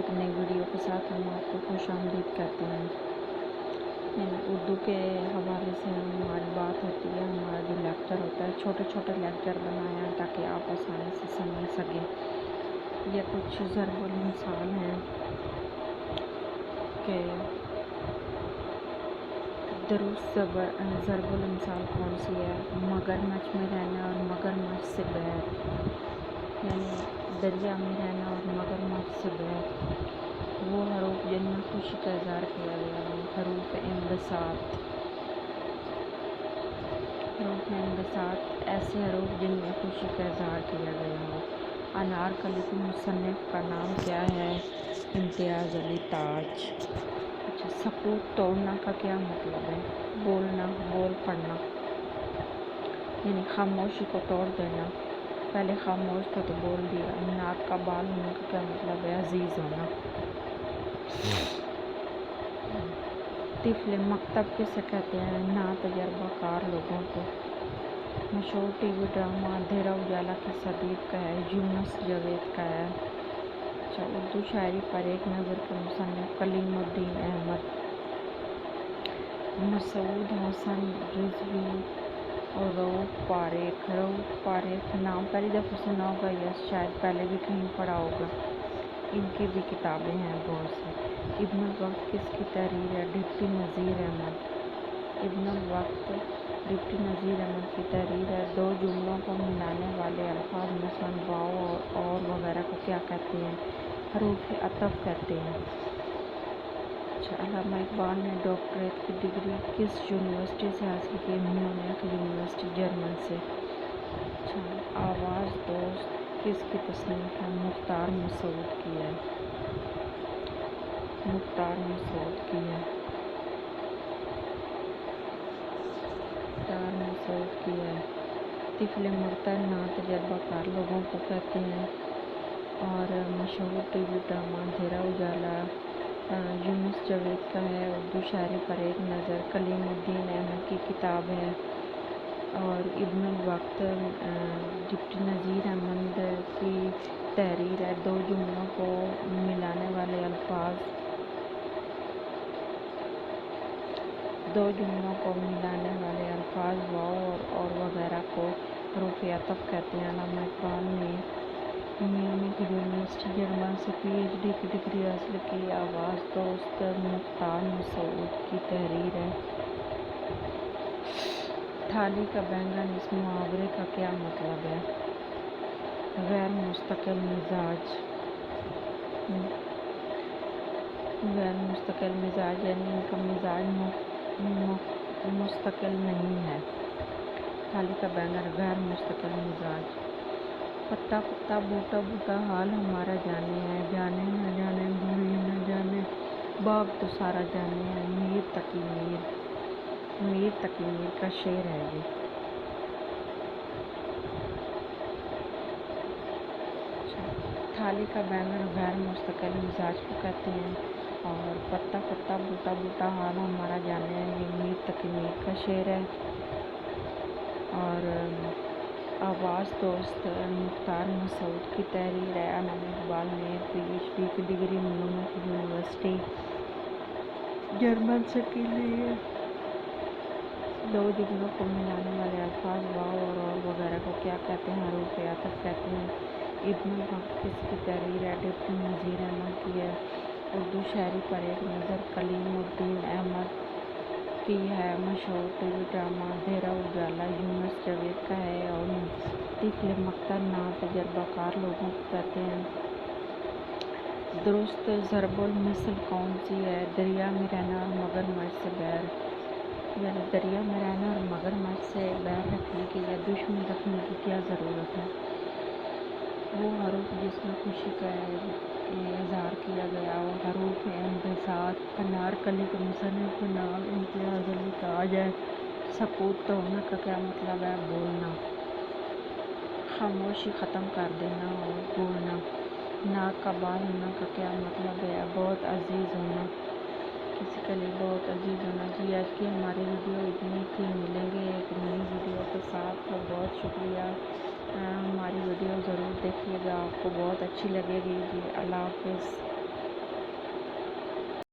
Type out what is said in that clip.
ایک نئی ویڈیو کے ساتھ ہم آپ کو خوش آمدید کرتے ہیں۔ اردو کے حوالے سے ہماری بات ہوتی ہے، ہمارا جو لیکچر ہوتا ہے، چھوٹے چھوٹے لیکچر بنایا تاکہ آپ آسانی سے سمجھ سکیں۔ یہ کچھ ضرب المثال ہیں کہ درست ضرب المثال کون سی ہے؟ مگرمچھ میں رہنا اور مگرمچھ سے بیر، یعنی دریا میں رہنا اور مگرمچھ سے بیر۔ وہ حروف جن میں خوشی کا اظہار کیا گیا ہو، حروف انبساط۔ حروف انبساط ایسے حروف جن میں خوشی کا اظہار کیا گیا ہو۔ انارکلی کے مصنف کا نام کیا ہے؟ امتیاز علی تاج۔ اچھا، سکوت توڑنا کا کیا مطلب ہے؟ بولنا، بول پڑنا، یعنی خاموشی کو توڑ دینا۔ پہلے خاموش تھا تو بول دیا۔ ناک کا بال ہونے کا کیا مطلب ہے؟ عزیز ہونا۔ طفل مکتب کسے کہتے ہیں؟ نا تجربہ کار لوگوں کو۔ مشہور ٹی وی ڈرامہ اندھیرا اجالا کس ادیب کا ہے؟ یونس جاوید کا ہے۔ اچھا، اردو شاعری پر ایک نظر کے مصنف کلیم الدین احمد۔ مسعود حسن رضوی اور رؤف پاریکھ۔ رؤف پاریکھ نام پہلی دفعہ سنا ہوگا یا شاید پہلے بھی کہیں پڑھا ہوگا۔ ان کی بھی کتابیں ہیں بہت سی۔ ابن الوقت کس کی تحریر ہے؟ ڈپٹی نذیر احمد۔ ابن الوقت ڈپٹی نذیر احمد کی تحریر ہے۔ دو جملوں کو ملانے والے الفاظ مثلاً واو اور وغیرہ کو کیا کہتے ہیں؟ حروف عطف کہتے ہیں۔ اچھا، علامہ اقبال نے ڈاکٹریٹ کی ڈگری کس یونیورسٹی سے حاصل کی؟ میونخ یونیورسٹی، جرمن سے۔ اچھا، آواز دوست کس کی تصنیف ہے؟ مختار مسعود کی ہے۔ مختار مسعود کی ہے۔ مختار مسعود کی ہے۔ طفل مرتد نا تجربہ کار لوگوں کو کہتے ہیں۔ اور مشہور ٹی وی ڈرامہ اندھیرا اجالا یونس جاوید کا ہے۔ اردو شاعری پر ایک نظر کلیم الدین احمد کی کتاب ہے۔ اور ابن الوقت ڈپٹی نذیر احمد کی تحریر ہے۔ دو جملوں کو ملانے والے الفاظ واو اور وغیرہ کو حروف عطف کہتے ہیں۔ علامہ اقبال نے میونخ یونیورسٹی، جرمن سے پی ایچ ڈی کی ڈگری حاصل کی۔ آواز دوست مختار مسعود کی تحریر ہے۔ تھالی کا بینگن اس محاورے کا کیا مطلب ہے؟ غیر مستقل مزاج۔ غیر مستقل مزاج یعنی ان کا مزاج مستقل نہیں ہے۔ تھالی کا بینگن غیر مستقل مزاج۔ پتا پتا بوٹا بوٹا حال ہمارا جانے ہے، جانے نہ جانے بھولی نہ جانے، باغ تو سارا جانے ہے، میر تقی میر۔ میر تقی میر کا شعر ہے یہ۔ تھالی کا بینگن غیر مستقل مزاج کو کہتے ہیں۔ اور پتا پتا بوٹا بوٹا حال ہمارا جانے ہے، یہ میر تقی میر کا شعر ہے۔ اور آواز دوست مختار مسعود کی تحریر ہے۔ علامہ اقبال نے پی ایچ ڈی کی ڈگری میونخ یونیورسٹی، جرمن سے کی لی ہے۔ دو جملوں کو ملانے والے الفاظ واو اور وغیرہ کو کیا کہتے ہیں؟ حروف عطف کہتے ہیں۔ ابن الوقت کس کی تحریر ہے؟ ڈپٹی نذیر احمد کی ہے۔ اردو شاعری پر ایک نظر کلیم الدین احمد کی ہے۔ مشہور ٹی وی ڈرامہ اندھیرا اجالا یونس جاوید کا ہے۔ اور طفل مکتب نا تجربہ کار لوگوں کو کہتے ہیں۔ درست ضرب المثل کون سی ہے؟ دریا میں رہنا اور مگرمچھ سے بیر، یعنی دریا میں رہنا اور مگرمچھ سے بیر رکھنے کی یا دشمنی رکھنے کی کیا ضرورت ہے؟ وہ حروف جس میں خوشی کا اظہار کیا گیا ہو، حروف انبساط۔ انارکلی کے مصنف کا نام امتیاز علی تاج ہے۔ سکوت توڑنا کا کیا مطلب ہے؟ بولنا، خاموشی ختم کر دینا اور بولنا۔ ناک کا بال ہونا کا کیا مطلب ہے؟ بہت عزیز ہونا، کسی کے لیے بہت عزیز ہونا۔ جی، آج کی ہماری ویڈیو اتنی تھی۔ ملیں گے ایک نئی ویڈیو کے ساتھ۔ بہت شکریہ، ہماری ویڈیو ضرور دیکھیے گا، آپ کو بہت اچھی لگے گی۔ جی، اللہ حافظ۔